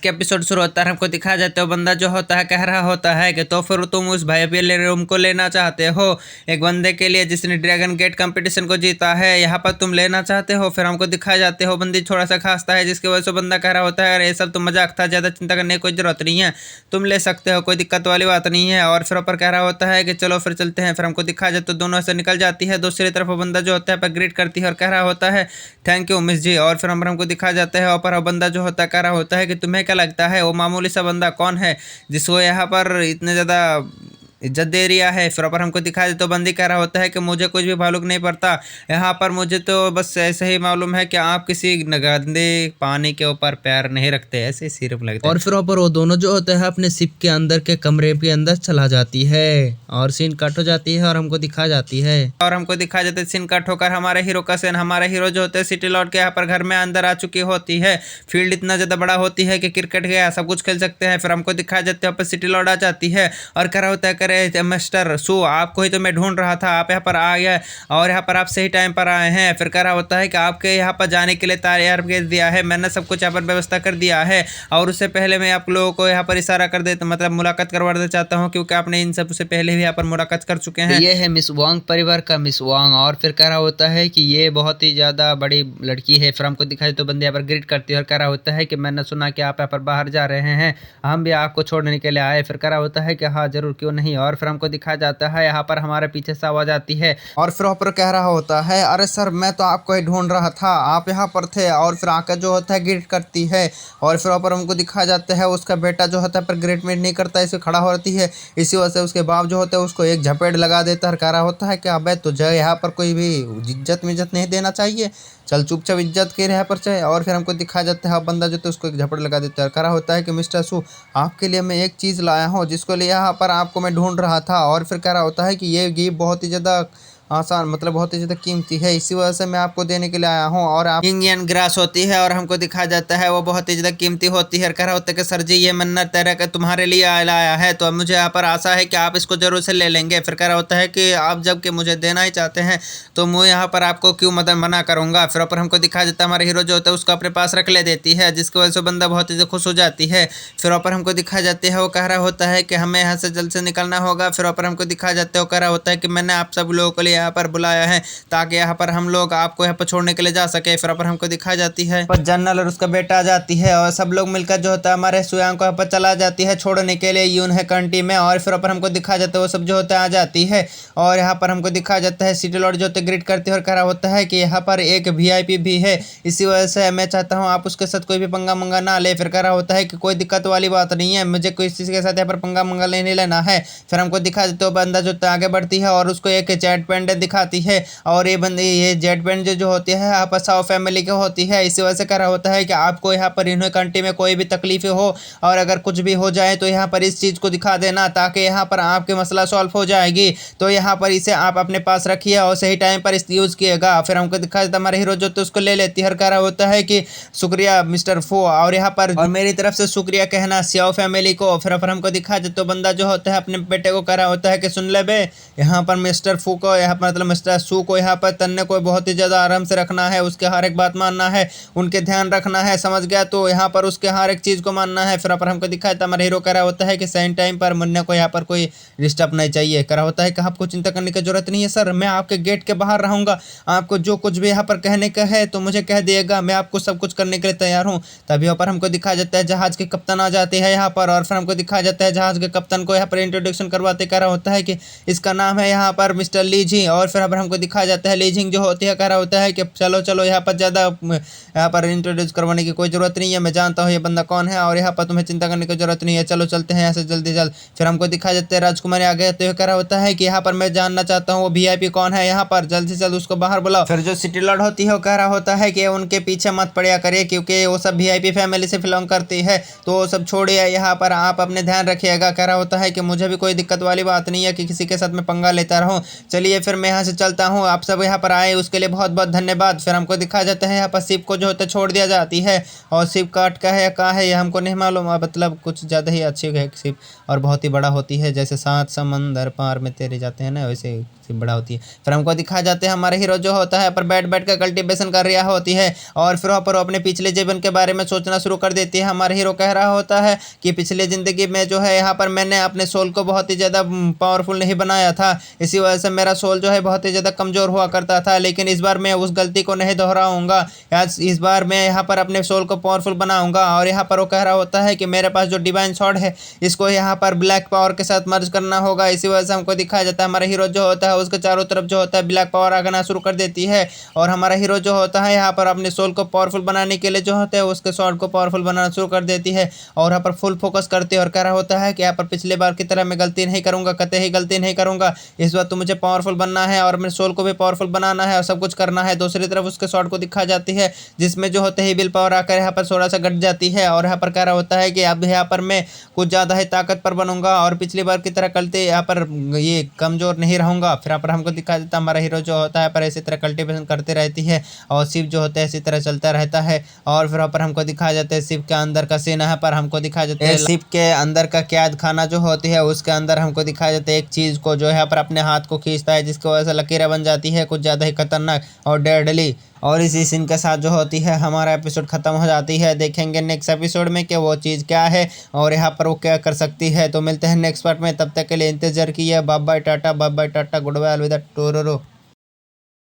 के एपिसोड शुरू होता है, हमको दिखाया जाता है बंदा जो होता है कह रहा होता है कि तो फिर तुम उस भाई रूम को लेना चाहते हो एक बंदे के लिए जिसने ड्रैगन गेट कंपटीशन को जीता है, यहाँ पर तुम लेना चाहते हो। फिर हमको दिखाया जाते हो बंदी थोड़ा सा खांसता है, जिसकी वजह से बंदा कह रहा होता है अरे ये सब तो मजाक था, ज़्यादा चिंता करने की कोई जरूरत नहीं है, तुम ले सकते हो, कोई दिक्कत वाली बात नहीं है। और फिर ऊपर कह रहा होता है कि चलो फिर चलते हैं। फिर हमको दिखाया जाता है दोनों से निकल जाती है। दूसरी तरफ वो बंदा जो होता है ग्रीट करती है और कह रहा होता है थैंक यू मिस जी। और फिर हमको दिखाया जाता है ऊपर बंदा जो होता है कह रहा होता है कि तुम्हें क्या लगता है वो मामूली सा बंदा कौन है जिसको यहाँ पर इतने ज़्यादा इज्जत दे रिया है। फिर ऊपर हमको दिखाया जाए तो बंदी कह रहा होता है कि मुझे कुछ भी मालूम नहीं पड़ता, यहाँ पर मुझे तो बस ऐसे ही मालूम है कि आप किसी गंदे पानी के ऊपर पैर नहीं रखते, ऐसे सिर्फ लगता है। और फिर ऊपर वो दोनों जो होते हैं अपने शिप के अंदर के कमरे के अंदर चला जाती है और सीन कट हो जाती है और हमको दिखा जाती है। और हमको दिखा जाता है सीन कट होकर हमारे हीरो का सीन, हमारे हीरो जो होते हैं सिटी लौट के यहाँ पर घर में अंदर आ चुकी होती है। फील्ड इतना ज़्यादा बड़ा होती है कि क्रिकेट गया सब कुछ खेल सकते हैं। फिर हमको दिखाया जाता है यहाँ पर सिटी लौट आ जाती है और कह रहा होता है करे मिस्टर सू आपको ही तो मैं ढूंढ रहा था, आप यहाँ पर आ गए और यहाँ पर आप सही टाइम पर आए हैं। फिर कह रहा होता है कि आपके यहाँ पर जाने के लिए तैयार भेज दिया है, मैंने सब कुछ यहाँ पर व्यवस्था कर दिया है और उससे पहले मैं आप लोगों को यहाँ पर इशारा कर देता मतलब मुलाकात करवा देना चाहता हूँ क्योंकि आपने इन सब से पहले भी यहाँ पर मुलाकात कर चुके हैं। ये है मिस वांग परिवार का मिस वांग। और फिर कह रहा होता है कि ये बहुत ही ज़्यादा बड़ी लड़की है। फिर हमको दिखाई तो बंदे यहाँ पर ग्रीट करती है और कह रहा होता है कि मैंने सुना कि आप यहाँ पर बाहर जा रहे हैं, हम भी आपको छोड़ने के लिए आए। फिर कह रहा होता है कि हाँ जरूर क्यों नहीं। और फिर हमको दिखाया जाता है यहाँ पर हमारे पीछे से आवाज आती है और फिर ऊपर कह रहा होता है अरे सर मैं तो आपको ही ढूंढ रहा था, आप यहाँ पर थे। और फिर आकर जो होता है ग्रीट करती है और फिर ऊपर हमको दिखाया जाता है उसका बेटा जो होता है पर ग्रेट में नहीं करता, इसे खड़ा होती है। इसी वजह से उसके बाप जो होता है उसको एक झपेट लगा देता है। कह रहा होता है कि अबे तुझे यहाँ पर कोई भी इज्जत मिज्जत नहीं देना चाहिए, चल चुपचाप इज्जत के यहाँ पर चाहे। और फिर हमको दिखाया जाता है बंदा जो तो उसको एक झपड़ लगा देता है। कह रहा होता है कि मिस्टर सू आपके लिए मैं एक चीज़ लाया हूँ जिसको लिए यहाँ पर आपको मैं ढूंढ रहा था। और फिर कह रहा होता है कि ये गिफ्ट बहुत ही ज़्यादा आसान मतलब बहुत ही ज़्यादा कीमती है, इसी वजह से मैं आपको देने के लिए आया हूँ। और आप इंडियन ग्रास होती है और हमको दिखाया जाता है वो बहुत ही ज़्यादा कीमती होती है। कह रहा होता है कि सर जी ये मन्नत तरह का तुम्हारे लिए लाया है तो मुझे यहाँ पर आशा है कि आप इसको जरूर से ले लेंगे। फिर कह रहा होता है कि आप जब कि मुझे देना ही चाहते हैं तो मैं यहाँ पर आपको क्यों मदद मना करूँगा। फिर ऊपर हमको दिखाया जाता है हमारे हीरो जो होता है उसको अपने पास रख ले देती है जिसकी वजह से बंदा बहुत ही खुश हो जाती है। फिर ऊपर हमको दिखाया जाती है वो कह रहा होता है कि हमें यहाँ से जल्द से निकलना होगा। फिर ऊपर हमको दिखाया जाता है वो कह रहा होता है कि मैंने आप सब लोगों को लिए यहाँ पर बुलाया है ताकि यहाँ पर हम लोग आपको यहाँ पर छोड़ने के लिए जा सके। फिर पर हमको दिखाई जाती है पर जनरल और उसका बेटा आ जाती है और सब लोग मिलकर जो होता है हमारे सुयांग को यहाँ पर चला जाती है छोड़ने के लिए यून है कंट्री में। और फिर पर हमको दिखाया जाता है वो सब जो होता है आ जाती है और यहाँ पर हमको दिखाया जाता है सिटी लॉर्ड जो होता है ग्रीट करती है और कह रहा होता है कि यहाँ पर एक VIP भी है, इसी वजह से मैं चाहता हूँ आप उसके साथ कोई भी पंगा मंगा ना ले। फिर कह रहा होता है कि कोई दिक्कत वाली बात नहीं है, मुझे कोई किसी के साथ यहाँ पर पंगा मंगा नहीं लेना है। फिर हमको दिखा देते हो बंदा जो आगे बढ़ती है और उसको एक जेट पैंट दिखाती है और ये बंदे ये जेट पैंट जो होती है यहाँ पर साउ फैमिली की होती है। इसी वजह से कह रहा होता है कि आपको यहाँ पर इन्होंने कंट्री में कोई भी तकलीफ हो और अगर कुछ भी हो जाए तो यहाँ पर इस चीज़ को दिखा देना ताकि यहाँ पर आपके मसला सॉल्व हो जाएगी। तो यहाँ पर इसे आप अपने पास रखिए और सही टाइम पर इस यूज़ किएगा। फिर हमको दिखा देता हमारे हीरो जो तो उसको ले लेती है और कह रहा होता है कि शुक्रिया मिस्टर फो और यहाँ पर और मेरी तरफ से शुक्रिया कहना सियाओ फैमिली को। फिर हमको दिखा देते तो बंदा जो होता है अपने बेटे को कह रहा होता है कि सुन ले बे यहाँ पर मिस्टर फू को यहाँ पर मतलब मिस्टर सू को यहाँ पर तन्ने को बहुत ही ज़्यादा आराम से रखना है, उसके हर एक बात मानना है, उनके ध्यान रखना है, समझ गया, तो यहाँ पर उसके हर एक चीज़ को मानना है। फिर पर हमको दिखाया था हमारा हीरो कह रहा होता है कि सही टाइम पर मुन्ने को यहाँ पर कोई डिस्टर्ब नहीं चाहिए। कह रहा होता है कि आपको चिंता करने की जरूरत नहीं है सर, मैं आपके गेट के बाहर रहूँगा, आपको जो कुछ भी यहाँ पर कहने का है तो मुझे कह दिएगा, मैं आपको सब कुछ करने के लिए तैयार हूँ। तभी यहाँ पर हमको दिखाया जाता है जहाज़ के कप्तान आ जाते हैं यहाँ पर और फिर हमको दिखाया जाता है जहाज़ के कप्तान को यहाँ पर इंट्रोडक्शन करवाते कह रहा होता है कि इसका नाम है यहाँ पर मिस्टर ली जी। और फिर हमको दिखाया जाता है ली जिंग जो होती है कह रहा होता है कि चलो चलो यहाँ पर ज़्यादा यहाँ पर इंट्रोड्यूस करवाने की कोई ज़रूरत नहीं है, मैं जानता हूँ ये बंदा कौन है और यहाँ पर तुम्हें चिंता करने की जरूरत नहीं है, चलो चलते हैं यहाँ से जल्दी जल्द। फिर हमको दिखाया जाता है राजकुमारी आ गए तो कह रहा होता है कि यहाँ पर मैं जानना चाहता हूँ वो VIP कौन है, यहाँ पर जल्द से जल्द उसको बाहर बुलाओ। फिर जो सिटी लॉर्ड होती है वो कह रहा होता है कि उनके पीछे मत पड़िया करिए क्योंकि वो सब VIP फैमिली से बिलोंग करती है, तो वो सब छोड़िए, यहाँ पर आप अपने ध्यान रखिएगा। कह रहा होता है कि मुझे भी कोई दिक्कत वाली बात नहीं है कि किसी के साथ मैं पंगा लेता रहूँ। चलिए फिर फिर मैं यहाँ से चलता हूँ, आप सब यहाँ पर आए उसके लिए बहुत बहुत धन्यवाद। फिर हमको दिखाया जाता है यहाँ पर शिप को जो होता है छोड़ दिया जाती है, और शिप काट का है या कहाँ है ये हमको नहीं मालूम, मतलब कुछ ज़्यादा ही अच्छी है शिप और बहुत ही बड़ा होती है, जैसे 7 समंदर पार में तेरे जाते हैं ना, वैसे शिप बड़ा होती है। फिर हमको दिखाया जाते हैं हमारे हीरो जो होता है पर बैठ बैठ कर कल्टीवेशन कर रहा होती है, और फिर वहाँ पर अपने पिछले जीवन के बारे में सोचना शुरू कर देती है। हमारा हीरो कह रहा होता है कि पिछले ज़िंदगी में जो है यहाँ पर मैंने अपने सोल को बहुत ही ज़्यादा पावरफुल नहीं बनाया था, इसी वजह से मेरा सोल जो है बहुत ही ज़्यादा कमज़ोर हुआ करता था, लेकिन इस बार मैं उस गलती को नहीं दोहराऊंगा। इस बार मैं यहाँ पर अपने सोल को पावरफुल बनाऊंगा। और यहाँ पर वो कह रहा होता है कि मेरे पास जो डिवाइन शॉर्ड है इसको यहाँ पर ब्लैक पावर के साथ मर्ज करना होगा। इसी वजह से हमको दिखाया जाता है हमारा हीरो जो होता है उसके चारों तरफ जो होता है ब्लैक पावर आना शुरू कर देती है, और हमारा हीरो जो होता है यहाँ पर अपने सोल को पावरफुल बनाने के लिए जो होता है उसके शॉर्ड को पावरफुल बनाना शुरू कर देती है, और यहाँ पर फुल फोकस करती है और कह रहा होता है कि यहाँ पर पिछले बार की तरह मैं गलती नहीं करूंगा, कतई ही गलती नहीं करूंगा। इस बार तो मुझे पावरफुल बनना है और मेरे सोल को भी पावरफुल बनाना है और सब कुछ करना है। दूसरी तरफ उसके शॉर्ड को दिखा जाती है जिसमें जो होते ही विल पावर आकर यहाँ पर थोड़ा सा घट जाती है, और यहाँ पर कह रहा होता है कि अब यहाँ पर मैं कुछ ज़्यादा ही ताकत पर बनूंगा और पिछली बार की तरह कलते यहाँ पर ये कमज़ोर नहीं रहूंगा। फिर यहाँ पर हमको दिखा देता हमारा हीरो जो होता है पर इसी तरह कल्टीवेशन करते रहती है और शिव जो होता है इसी तरह चलता रहता है। और फिर यहाँ पर हमको दिखाया जाता है शिव के अंदर का सीन है पर हमको दिखाया जाता है शिव के अंदर का कैद खाना जो होती है उसके अंदर हमको दिखाया जाता है एक चीज़ को जो यहाँ पर अपने हाथ को खींचता है, जिसकी वजह से लकीरें बन जाती है कुछ ज़्यादा ही खतरनाक और डेडली। और इसी सीन के साथ जो होती है हमारा एपिसोड खत्म हो जाती है। देखेंगे नेक्स्ट एपिसोड में कि वो चीज़ क्या है और यहाँ पर वो क्या कर सकती है। तो मिलते हैं नेक्स्ट पार्ट में, तब तक के लिए इंतजार कीजिए। Bye bye tata, bye bye tata, good bye, अलविदा, टोरोरो।